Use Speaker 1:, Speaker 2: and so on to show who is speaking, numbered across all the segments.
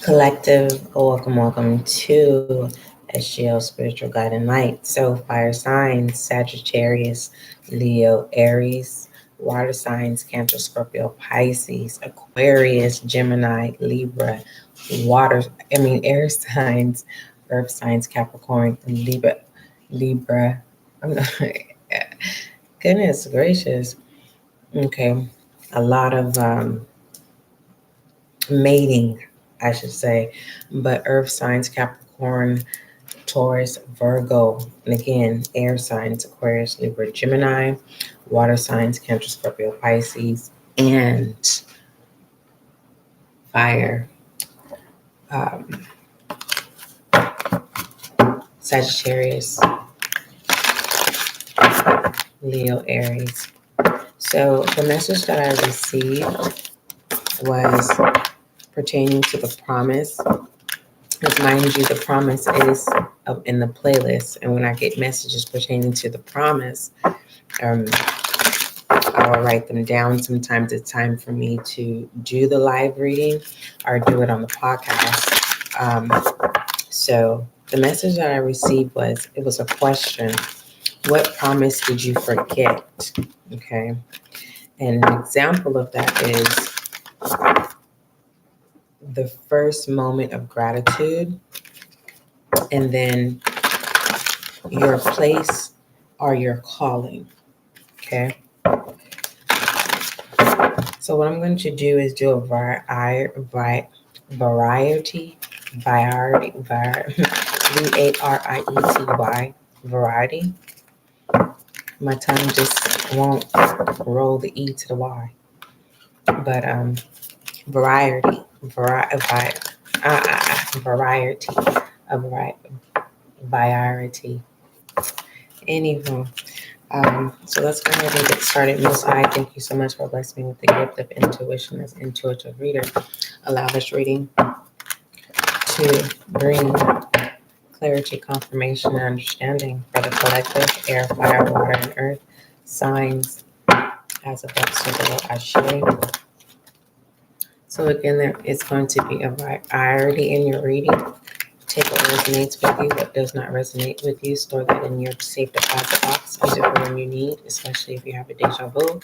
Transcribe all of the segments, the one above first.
Speaker 1: Collective, welcome to SGL Spiritual Guide and Light. So, fire signs: Sagittarius, Leo, Aries; water signs: Cancer, Scorpio, Pisces; Aquarius, Gemini, Libra; air signs: earth signs: Capricorn, Libra. I'm not, goodness gracious. Okay, a lot of mating, I should say, but earth signs: Capricorn, Taurus, Virgo, and again, air signs: Aquarius, Libra, Gemini; water signs: Cancer, Scorpio, Pisces; and fire, um, Sagittarius, Leo, Aries. So the message that I received was pertaining to the promise. Because mind you, the promise is in the playlist, and when I get messages pertaining to the promise, um, I will write them down. Sometimes it's time for me to do the live reading or do it on the podcast. So the message that I received it was a question: what promise did you forget? Okay. And an example of that is the first moment of gratitude, and then your place or your calling. Okay. So what I'm going to do is do a variety, variety, variety. My tongue just won't roll the E to the Y. But variety, variety, variety. Anywho, so let's go ahead and get started. Most High, thank you so much for blessing me with the gift of intuition as intuitive reader. Allow this reading to bring clarity, confirmation, and understanding for the collective: air, fire, water, and earth signs as above, so below, as sharing. So again, there is going to be a variety in your reading. Take what resonates with you, what does not resonate with you. Store that in your safe deposit box. Use it for when you need, especially if you have a deja vu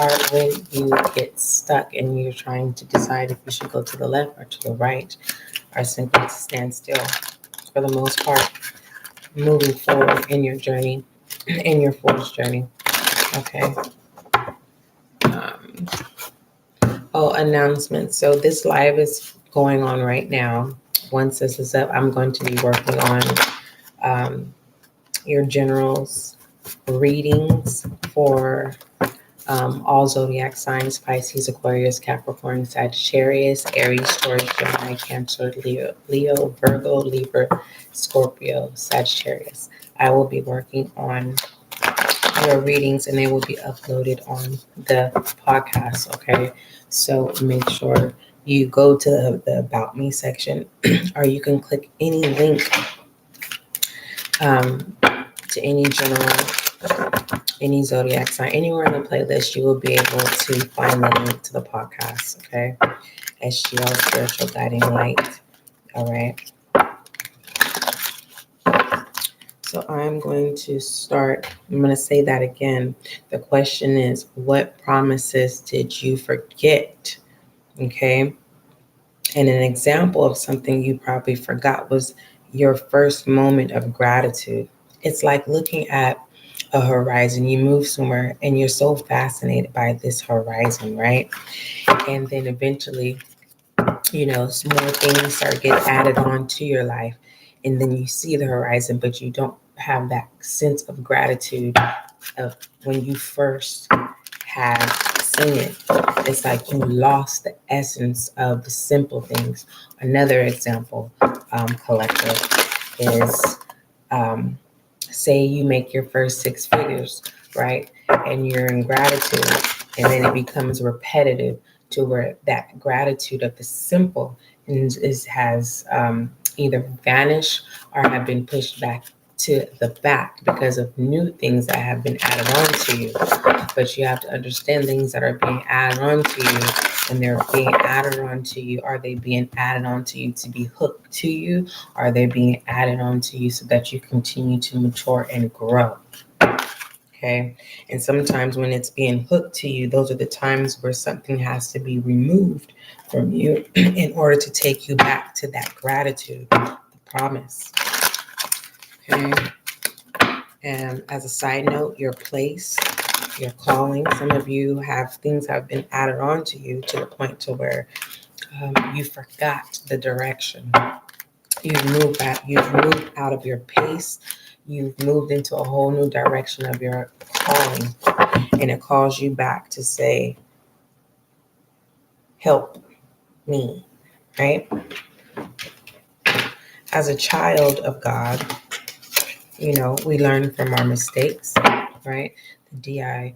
Speaker 1: or when you get stuck and you're trying to decide if you should go to the left or to the right, or simply to stand still. For the most part, moving forward in your journey, in your forged journey. Okay. Announcements. So this live is going on right now. Once this is up, I'm going to be working on your generals readings for all zodiac signs: Pisces, Aquarius, Capricorn, Sagittarius, Aries, Taurus, Gemini, Cancer, Leo, Virgo, Libra, Scorpio, Sagittarius. I will be working on your readings and they will be uploaded on the podcast. Okay. So make sure you go to the About Me section, or you can click any link to any general, any zodiac sign, anywhere in the playlist. You will be able to find the link to the podcast. Okay. SGL Spiritual Guiding Light. All right. So I'm going to start. I'm going to say that again. The question is, what promises did you forget? Okay. And an example of something you probably forgot was your first moment of gratitude. It's like looking at a horizon. You move somewhere and you're so fascinated by this horizon, right? And then eventually, some more things start getting added on to your life. And then you see the horizon, but you don't have that sense of gratitude of when you first have seen it. It's like you lost the essence of the simple things. Another example, collective, is say you make your first six figures, right? And you're in gratitude, and then it becomes repetitive to where that gratitude of the simple has either vanished or have been pushed back to the back because of new things that have been added on to you. But you have to understand things that are being added on to you. When they're being added on to you, are they being added on to you to be hooked to you? Are they being added on to you so that you continue to mature and grow? Okay. And sometimes when it's being hooked to you, those are the times where something has to be removed from you in order to take you back to that gratitude, the promise. Okay. And as a side note, your place, your calling, some of you have things have been added on to you to the point to where you forgot the direction. You've moved out of your pace. You've moved into a whole new direction of your calling. And it calls you back to say, help me, right? As a child of God, we learn from our mistakes, right? The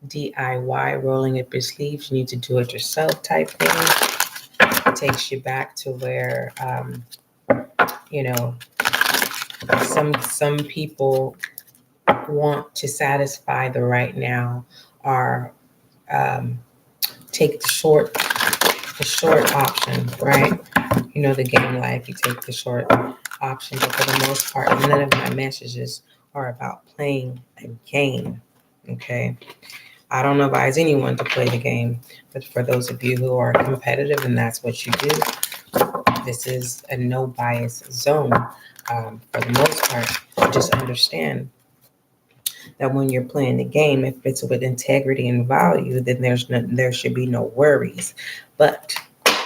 Speaker 1: DIY, rolling up your sleeves, you need to do it yourself type thing. It takes you back to where, some people want to satisfy the right now or take the short option, right? The game life, you take the short option, but for the most part, none of my messages are about playing a game, okay? I don't advise anyone to play the game, but for those of you who are competitive and that's what you do, this is a no bias zone. For the most part, just understand that when you're playing the game, if it's with integrity and value, then there should be no worries. But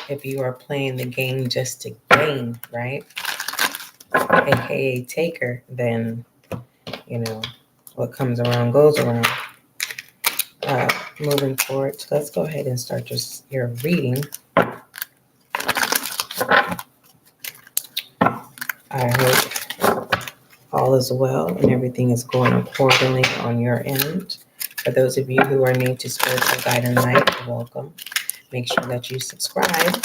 Speaker 1: if you are playing the game just to gain, right, aka taker, then what comes around goes around. Moving forward, so let's go ahead and start your reading. I hope all is well and everything is going accordingly on your end. For those of you who are new to Spiritual Guide and Light, welcome. Make sure that you subscribe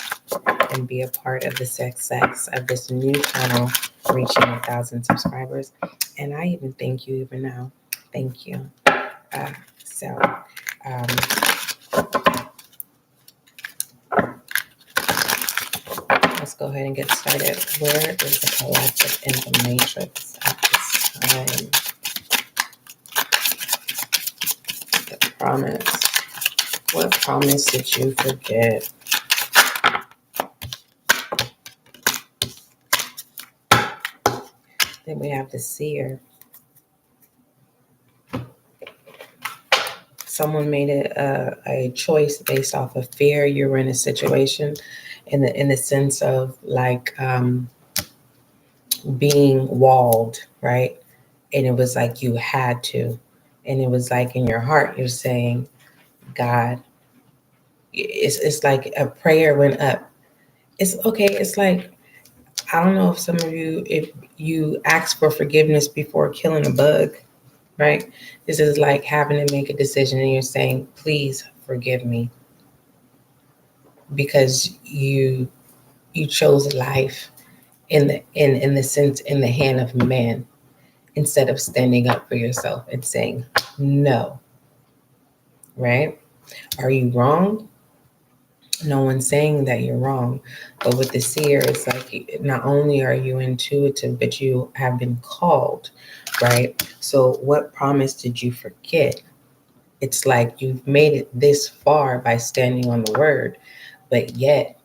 Speaker 1: and be a part of the success of this new channel reaching 1,000 subscribers. And I even thank you even now. Thank you. Let's go ahead and get started. Where is the collective in the matrix at this time? The promise. What promise did you forget? Then we have the seer. Someone made a choice based off of fear. You were in a situation in the sense of like being walled, right? And it was like you had to. And it was like in your heart, you're saying, God, it's like a prayer went up. It's okay. It's like, I don't know if some of you, if you ask for forgiveness before killing a bug, right? This is like having to make a decision and you're saying, please forgive me. Because you chose life in the sense, in the hand of man, instead of standing up for yourself and saying no, right? Are you wrong? No one's saying that you're wrong, but with the seer, it's like not only are you intuitive, but you have been called, right? So what promise did you forget? It's like you've made it this far by standing on the word, but yet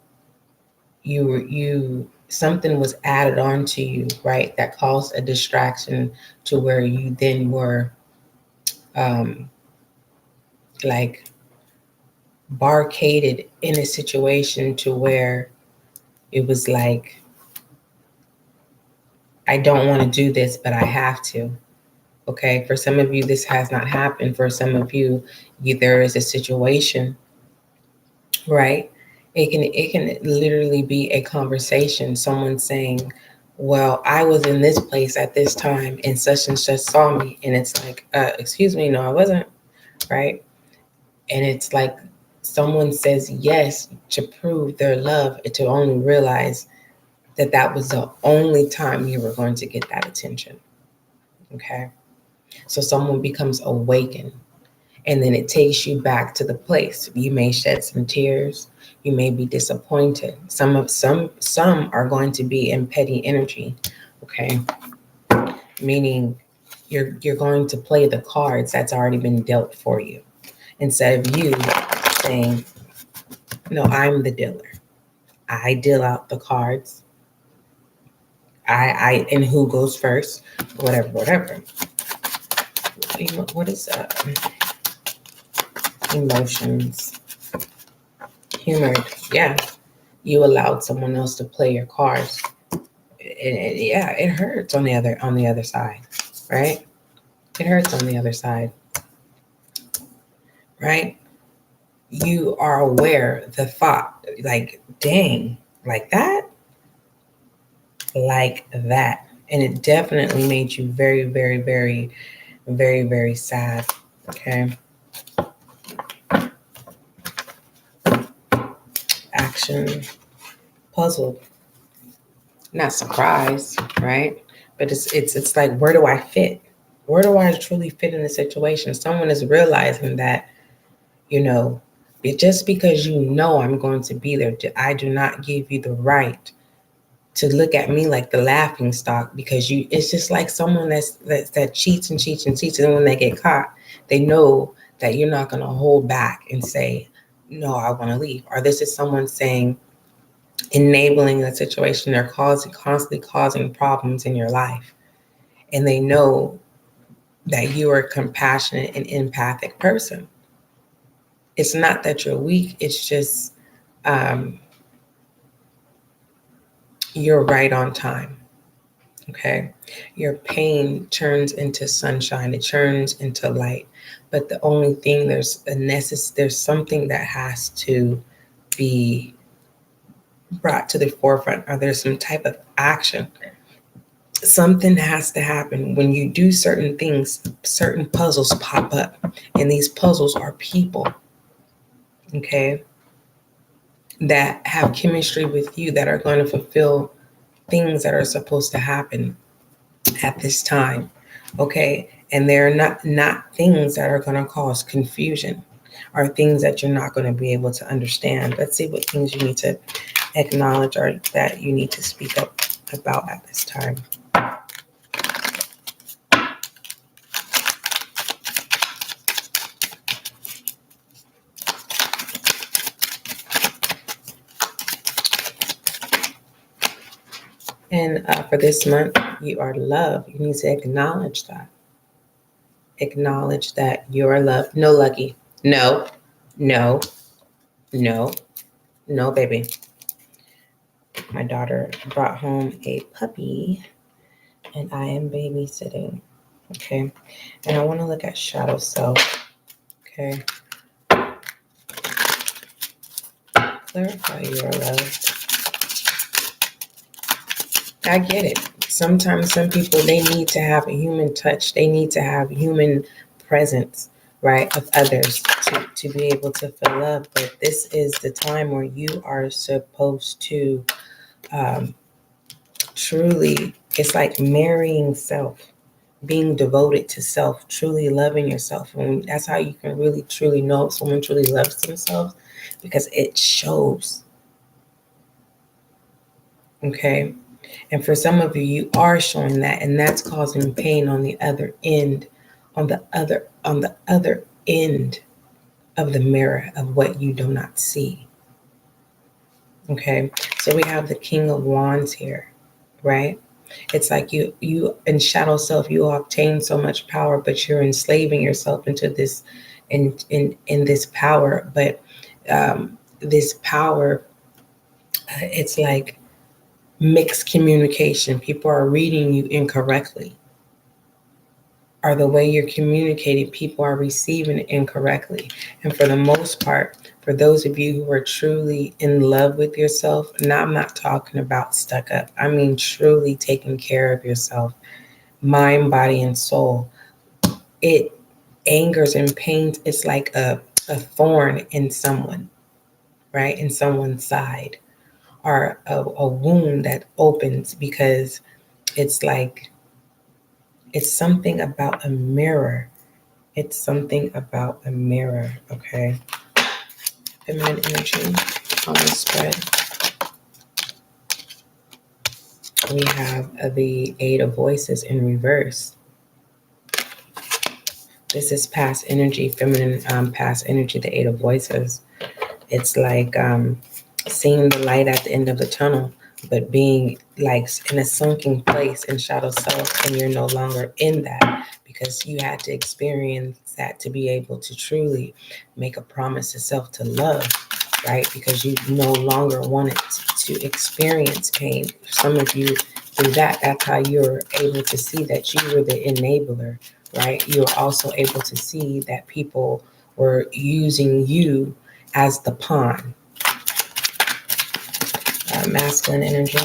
Speaker 1: you something was added on to you, right? That caused a distraction to where you then were like barricaded in a situation to where it was like, I don't want to do this, but I have to. Okay. For some of you, this has not happened. For some of you, there is a situation, right? It can literally be a conversation. Someone saying, well, I was in this place at this time and such saw me. And it's like, excuse me, no, I wasn't. Right. And it's like someone says yes to prove their love, to only realize that was the only time you were going to get that attention. Okay. So someone becomes awakened, and then it takes you back to the place. You may shed some tears. You may be disappointed. Some are going to be in petty energy. Okay. Meaning you're going to play the cards that's already been dealt for you, instead of you saying, no, I'm the dealer. I deal out the cards. I and who goes first, whatever. What is emotions? Humor. Yeah, you allowed someone else to play your cards. Yeah, it hurts on the other side, right? It hurts on the other side, right? You are aware the thought, like, dang, like that, and it definitely made you very, very, very, very, very sad. Okay. Action, puzzled, not surprised, right? But it's like, where do I fit? Where do I truly fit in the situation? Someone is realizing that, just because I'm going to be there, I do not give you the right to look at me like the laughing stock, because it's just like someone that cheats and cheats and cheats, and when they get caught, they know that you're not going to hold back and say, no, I want to leave. Or this is someone saying, enabling a situation, they're constantly causing problems in your life, and they know that you are a compassionate and empathic person. It's not that you're weak, it's just you're right on time. Okay. Your pain turns into sunshine, it turns into light. But the only thing, there's something that has to be brought to the forefront, or there's some type of action. Something has to happen. When you do certain things, certain puzzles pop up, and these puzzles are people, okay, that have chemistry with you, that are going to fulfill things that are supposed to happen at this time, okay? And they're not things that are going to cause confusion, or things that you're not going to be able to understand. Let's see what things you need to acknowledge, or that you need to speak up about at this time. And for this month, you are loved. You need to acknowledge that. Acknowledge that you're loved. No, Lucky. No, no, no, no, baby. My daughter brought home a puppy, and I am babysitting. Okay. And I want to look at shadow self. Okay. Clarify your love. I get it. Sometimes some people, they need to have a human touch. They need to have human presence, right, of others to be able to feel love. But this is the time where you are supposed to truly, it's like marrying self, being devoted to self, truly loving yourself. And that's how you can really, truly know if someone truly loves themselves, because it shows. Okay. And for some of you, you are showing that, and that's causing pain on the other end, on the other end of the mirror of what you do not see. Okay. So we have the King of Wands here, right? It's like you in shadow self, you obtain so much power, but you're enslaving yourself into this, in this power. But this power, it's like mixed communication. People are reading you incorrectly, or the way you're communicating, people are receiving it incorrectly. And for the most part, for those of you who are truly in love with yourself, now I'm not talking about stuck up, I mean truly taking care of yourself, mind, body, and soul. It angers and pains. It's like a thorn in someone, right? In someone's side, or a wound that opens, because it's like It's something about a mirror. It's something about a mirror, okay? Feminine energy on the spread. We have the Eight of Voices in reverse. This is past energy, feminine past energy, the Eight of Voices. It's like seeing the light at the end of the tunnel, but being like in a sunken place in shadow self, and you're no longer in that because you had to experience that to be able to truly make a promise to self to love, right? Because you no longer wanted to experience pain. Some of you through that, that's how you're able to see that you were the enabler, right? You're also able to see that people were using you as the pawn. Masculine energy.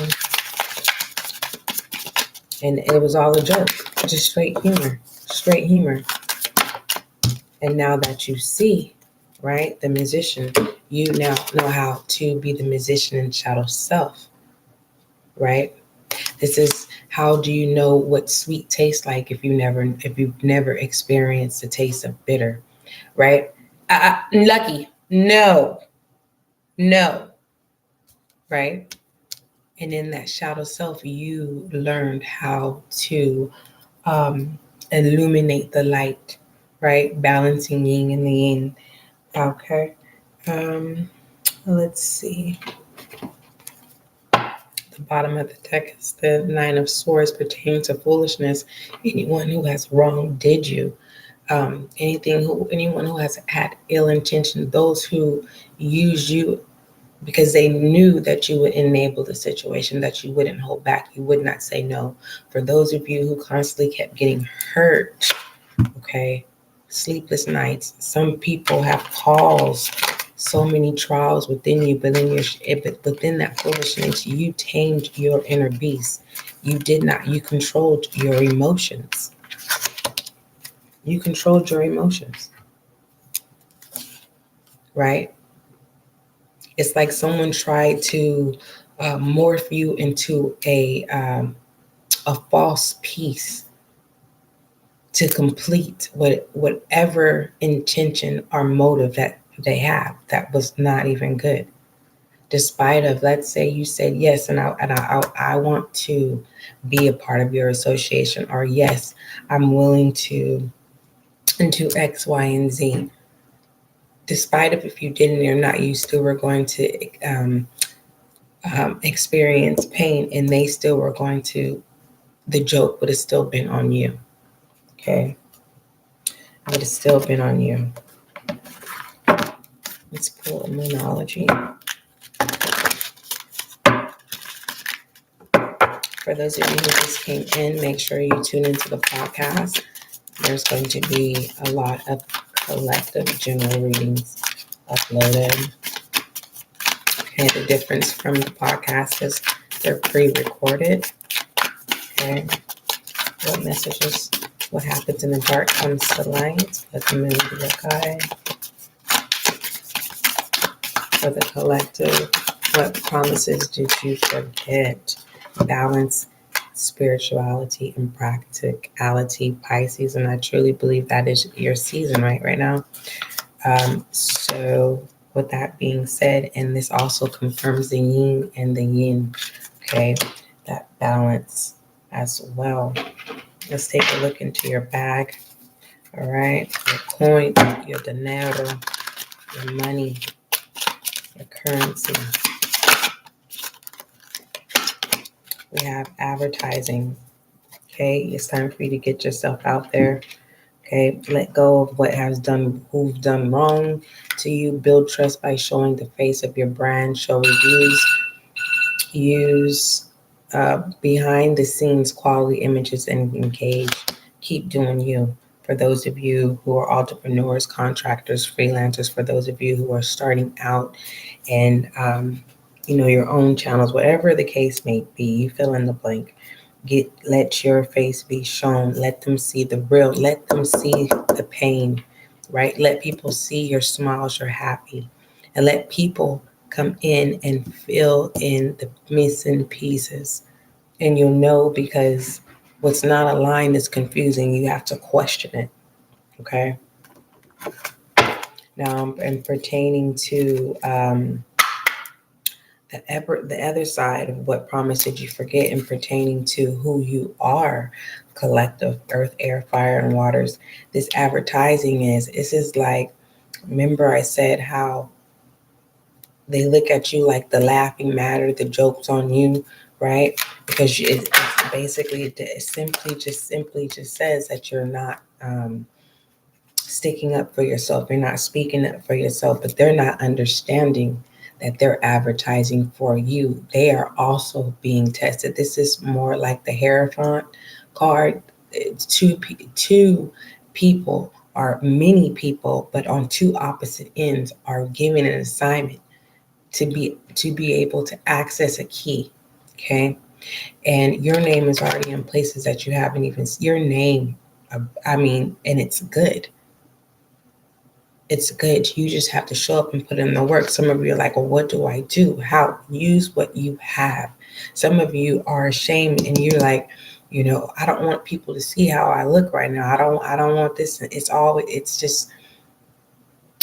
Speaker 1: And it was all a joke, just straight humor. And now that you see, right, the musician, you now know how to be the musician in shadow self, right? This is, how do you know what sweet tastes like if you've never experienced the taste of bitter, right? Lucky, no, right? And in that shadow self, you learned how to illuminate the light, right? Balancing yin and the yin. Okay. Let's see. The bottom of the deck is the Nine of Swords pertaining to foolishness. Anyone who has wronged you. Anyone who has had ill intention, those who use you because they knew that you would enable the situation, that you wouldn't hold back, you would not say no. For those of you who constantly kept getting hurt, okay, sleepless nights. Some people have caused so many trials within you, but within that foolishness, you tamed your inner beast. You did not. You controlled your emotions. Right? It's like someone tried to morph you into a false piece to complete whatever intention or motive that they have that was not even good. Despite of, let's say you said yes, and I want to be a part of your association, or yes, I'm willing to do X, Y, and Z. Despite of if you didn't or not, you still were going to experience pain, and they still were going to. The joke would have still been on you. Okay, it would have still been on you. Let's pull Moonology. For those of you who just came in, make sure you tune into the podcast. There's going to be a lot of collective general readings uploaded. Okay, the difference from the podcast is they're pre-recorded. Okay, what messages, what happens in the dark comes to light. Let them in the guide. For the collective, what promises did you forget? Balance, spirituality, and practicality, Pisces. And I truly believe that is your season right now. So with that being said, and this also confirms the yin and the yin, okay, that balance as well. Let's take a look into your bag. All right, your coin, your dinero, your money, your currency. We have advertising. Okay, it's time for you to get yourself out there. Okay, let go of who've done wrong to you. Build trust by showing the face of your brand. Show reviews. Use behind the scenes quality images and engage. Keep doing you. For those of you who are entrepreneurs, contractors, freelancers, for those of you who are starting out and your own channels, whatever the case may be, you fill in the blank. Let your face be shown. Let them see the real. Let them see the pain, right? Let people see your smiles, you're happy, and let people come in and fill in the missing pieces. And you'll know because What's not aligned is confusing. You have to question it. Okay. Now, and pertaining to the other side of what promise did you forget, and pertaining to who you are, collective, earth, air, fire, and waters. This advertising is like, remember I said how they look at you like the laughing matter, the joke's on you, right? Because it's basically, it simply just says that you're not sticking up for yourself. You're not speaking up for yourself, but they're not understanding that they're advertising for you. They are also being tested. This is more like the Hierophant card. It's two people, or many people, but on two opposite ends, are given an assignment to be able to access a key. Okay. And your name is already in places that you haven't even, your name, and it's good. It's good. You just have to show up and put in the work. Some of you are like, well, what do I do? How? Use what you have. Some of you are ashamed and you're like, I don't want people to see how I look right now. I don't want this. It's just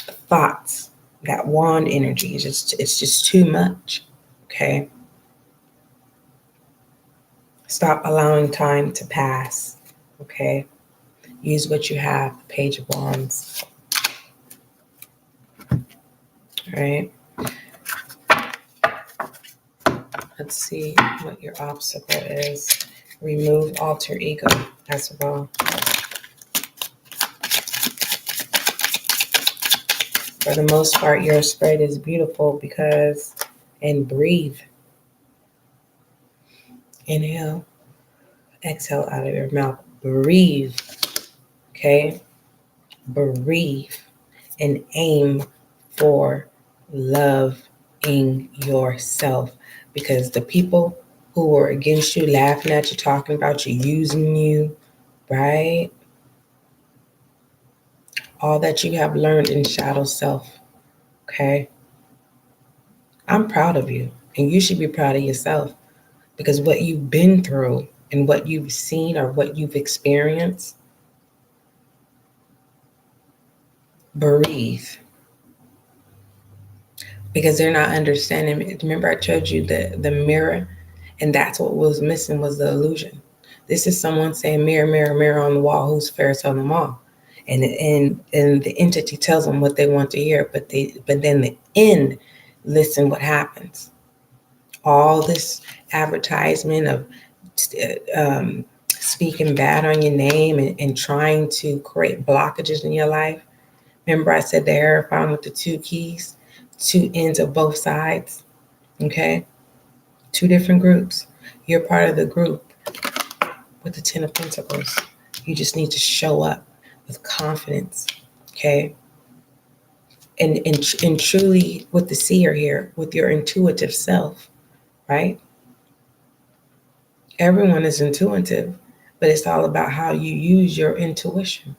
Speaker 1: thoughts. That wand energy is it's just too much. Okay. Stop allowing time to pass. Okay. Use what you have. Page of Wands. All right. Let's see what your obstacle is. Remove alter ego as well. For the most part, your spread is beautiful because, and breathe. Inhale, exhale out of your mouth. Breathe. Okay? Breathe and aim for loving yourself, because the people who are against you, laughing at you, talking about you, using you, right? All that you have learned in shadow self, okay? I'm proud of you, and you should be proud of yourself, because what you've been through and what you've seen or what you've experienced, breathe. Because they're not understanding. Remember I told you the mirror, and that's what was missing, was the illusion. This is someone saying, mirror, mirror, mirror on the wall, who's fairest of them all? And the entity tells them what they want to hear, but then the end, listen what happens. All this advertisement of speaking bad on your name and trying to create blockages in your life. Remember I said the Hierophant with the two keys, two ends of both sides. Okay? Two different groups. You're part of the group with the 10 of Pentacles. You just need to show up with confidence. Okay? And truly with the seer here, with your intuitive self, right? Everyone is intuitive, but it's all about how you use your intuition.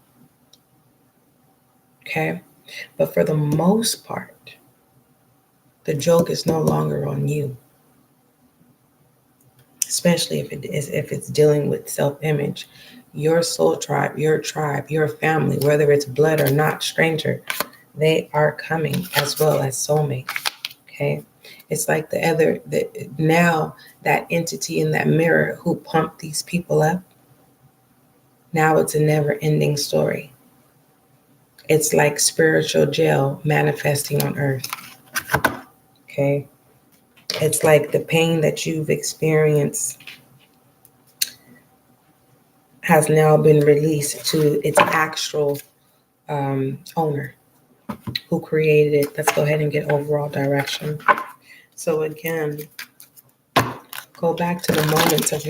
Speaker 1: Okay? But for the most part, the joke is no longer on you. Especially if it's dealing with self-image. Your soul tribe, your family, whether it's blood or not, stranger, they are coming, as well as soulmate. Okay? It's like now that entity in that mirror who pumped these people up, now it's a never-ending story. It's like spiritual jail manifesting on earth. Okay? It's like the pain that you've experienced has now been released to its actual owner who created it. Let's go ahead and get overall direction. So again, go back to the moments of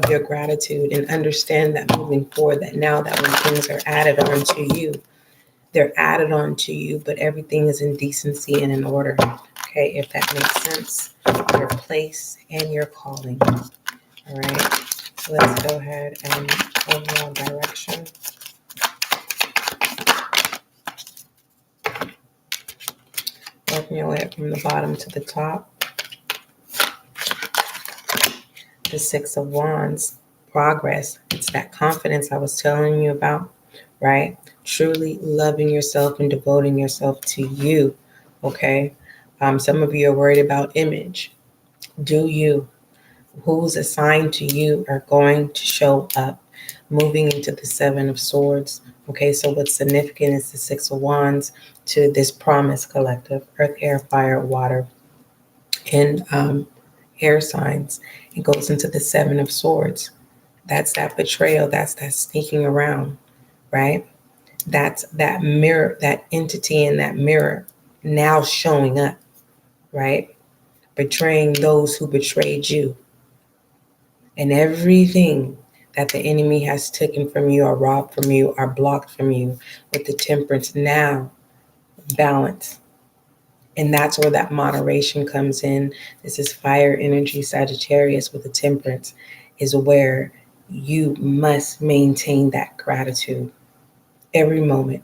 Speaker 1: your gratitude, and understand that moving forward, that now that when things are added on to you, they're added on to you, but everything is in decency and in order. Okay, if that makes sense. Your place and your calling. All right. So let's go ahead and overall direction. Working your way up from the bottom to the top. The Six of Wands, progress. It's that confidence I was telling you about, right? Truly loving yourself and devoting yourself to you, okay? Some of you are worried about image. Do you? Who's assigned to you are going to show up. Moving into the Seven of Swords. Okay, so what's significant is the Six of Wands to this promise collective, earth, air, fire, water, and air signs. It goes into the Seven of Swords. That's that betrayal. That's that sneaking around, right? That's that mirror, that entity in that mirror now showing up, right? Betraying those who betrayed you. And everything that the enemy has taken from you or robbed from you or blocked from you with the temperance now balance. And that's where that moderation comes in. This is fire energy, Sagittarius with the temperance, is where you must maintain that gratitude every moment,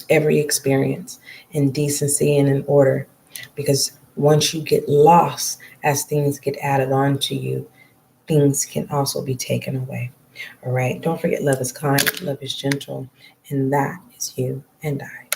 Speaker 1: every experience in decency and in order. Because once you get lost, as things get added on to you, things can also be taken away. All right. Don't forget, love is kind, love is gentle, and that is you and I.